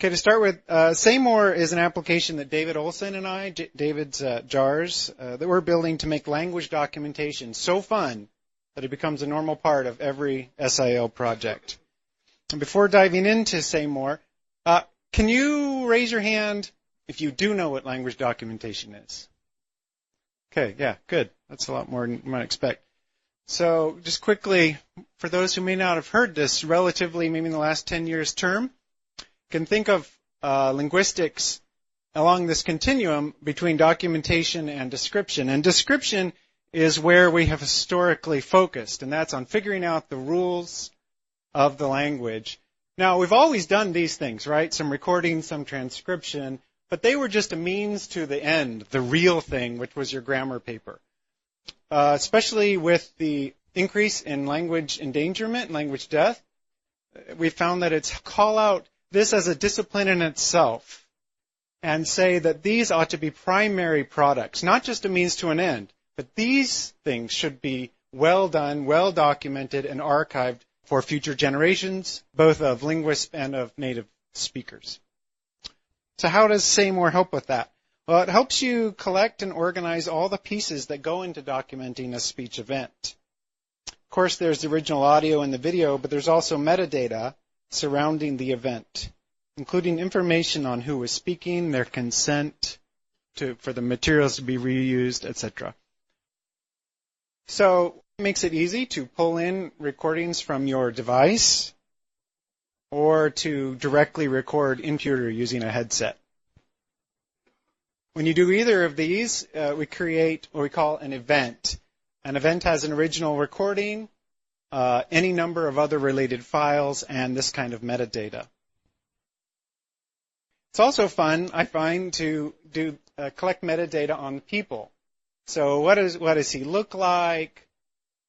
Okay, to start with, SayMore is an application that David Olson and I, David's JARS, that we're building to make language documentation so fun that it becomes a normal part of every SIL project. And before diving into SayMore, can you raise your hand if you do know what language documentation is? Okay, yeah, good. That's a lot more than you might expect. So just quickly, for those who may not have heard this relatively, maybe in the last 10 years term, can think of linguistics along this continuum between documentation and description. And description is where we have historically focused, and that's on figuring out the rules of the language. Now, we've always done these things, right? Some recording, some transcription, but they were just a means to the end, the real thing, which was your grammar paper. Especially with the increase in language endangerment and language death, we found that it's call out this as a discipline in itself and say that these ought to be primary products, not just a means to an end, but these things should be well done, well documented, and archived for future generations, both of linguists and of native speakers. So how does SayMore help with that? Well, it helps you collect and organize all the pieces that go into documenting a speech event. Of course, there's the original audio and the video, but there's also metadata surrounding the event, including information on who was speaking, their consent for the materials to be reused, etc. So it makes it easy to pull in recordings from your device or to directly record in computer using a headset. When you do either of these, we create what we call an event. An event has an original recording, any number of other related files, and this kind of metadata. It's also fun, I find, to collect metadata on people. So what does he look like?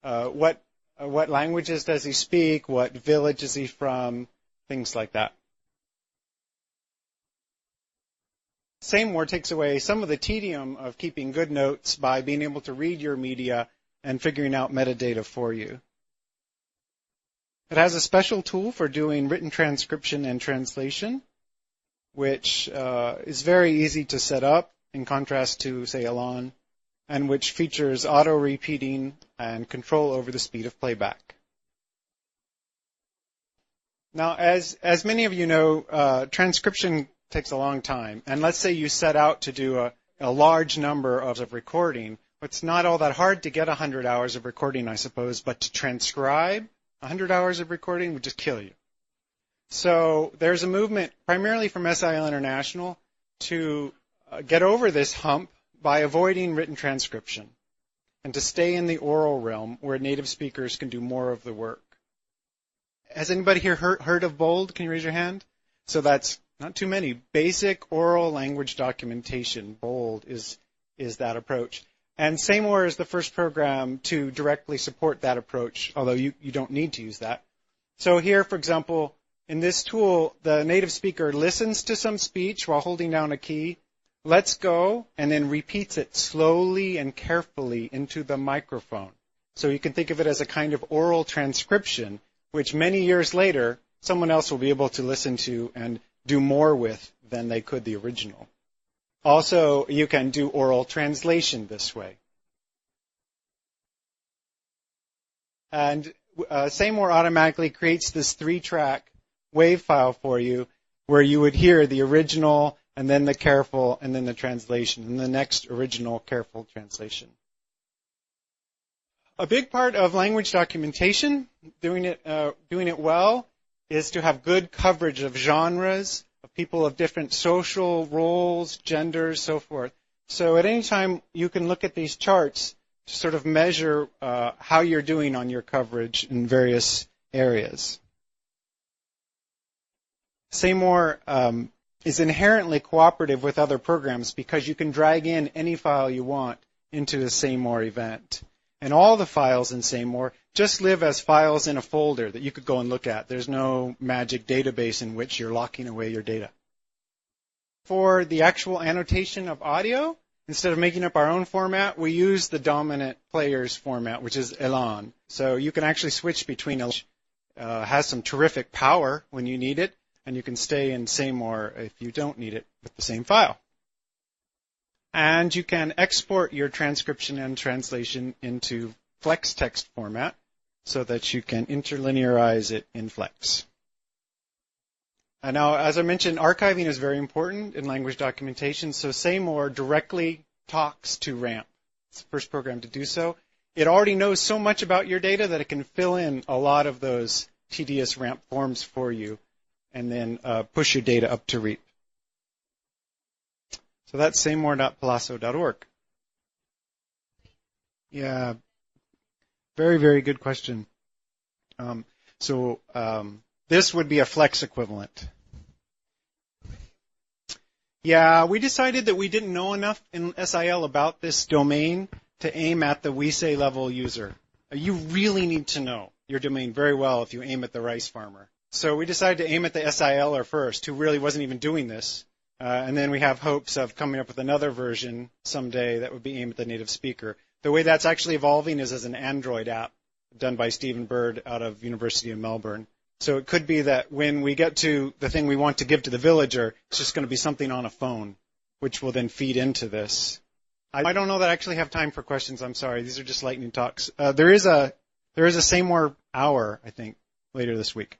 What languages does he speak? What village is he from? Things like that. SayMore takes away some of the tedium of keeping good notes by being able to read your media and figuring out metadata for you. It has a special tool for doing written transcription and translation, which is very easy to set up in contrast to, say, Elan, and which features auto-repeating and control over the speed of playback. Now, as many of you know, transcription takes a long time. And let's say you set out to do a large number of recording. It's not all that hard to get 100 hours of recording, I suppose, but to transcribe 100 hours of recording would just kill you. So there's a movement, primarily from SIL International, to get over this hump by avoiding written transcription and to stay in the oral realm where native speakers can do more of the work. Has anybody here heard of BOLD? Can you raise your hand? So that's not too many. Basic oral language documentation, BOLD, is that approach. And SayMore is the first program to directly support that approach, although you don't need to use that. So here, for example, in this tool, the native speaker listens to some speech while holding down a key, lets go, and then repeats it slowly and carefully into the microphone. So you can think of it as a kind of oral transcription, which many years later, someone else will be able to listen to and do more with than they could the original. Also, you can do oral translation this way. And SayMore automatically creates this 3-track WAV file for you where you would hear the original and then the careful and then the translation and the next original careful translation. A big part of language documentation, doing it well, is to have good coverage of genres, of people of different social roles, genders, so forth. So at any time, you can look at these charts to sort of measure how you're doing on your coverage in various areas. SayMore is inherently cooperative with other programs because you can drag in any file you want into a SayMore event. And all the files in SayMore just live as files in a folder that you could go and look at. There's no magic database in which you're locking away your data. For the actual annotation of audio, instead of making up our own format, we use the dominant player's format, which is Elan. So you can actually switch between Elan, has some terrific power when you need it, and you can stay in SayMore if you don't need it with the same file. And you can export your transcription and translation into flex text format so that you can interlinearize it in flex. And now, as I mentioned, archiving is very important in language documentation, so SayMore directly talks to RAMP. It's the first program to do so. It already knows so much about your data that it can fill in a lot of those tedious RAMP forms for you and then push your data up to REAP. So that's saymore.palasso.org. Yeah, very, very good question. This would be a flex equivalent. Yeah, we decided that we didn't know enough in SIL about this domain to aim at the we say level user. You really need to know your domain very well if you aim at the rice farmer. So we decided to aim at the SILer first, who really wasn't even doing this. And then we have hopes of coming up with another version someday that would be aimed at the native speaker. The way that's actually evolving is as an Android app done by Stephen Bird out of University of Melbourne. So it could be that when we get to the thing we want to give to the villager, it's just going to be something on a phone, which will then feed into this. I don't know that I actually have time for questions. I'm sorry. These are just lightning talks. There is a SayMore hour, I think, later this week.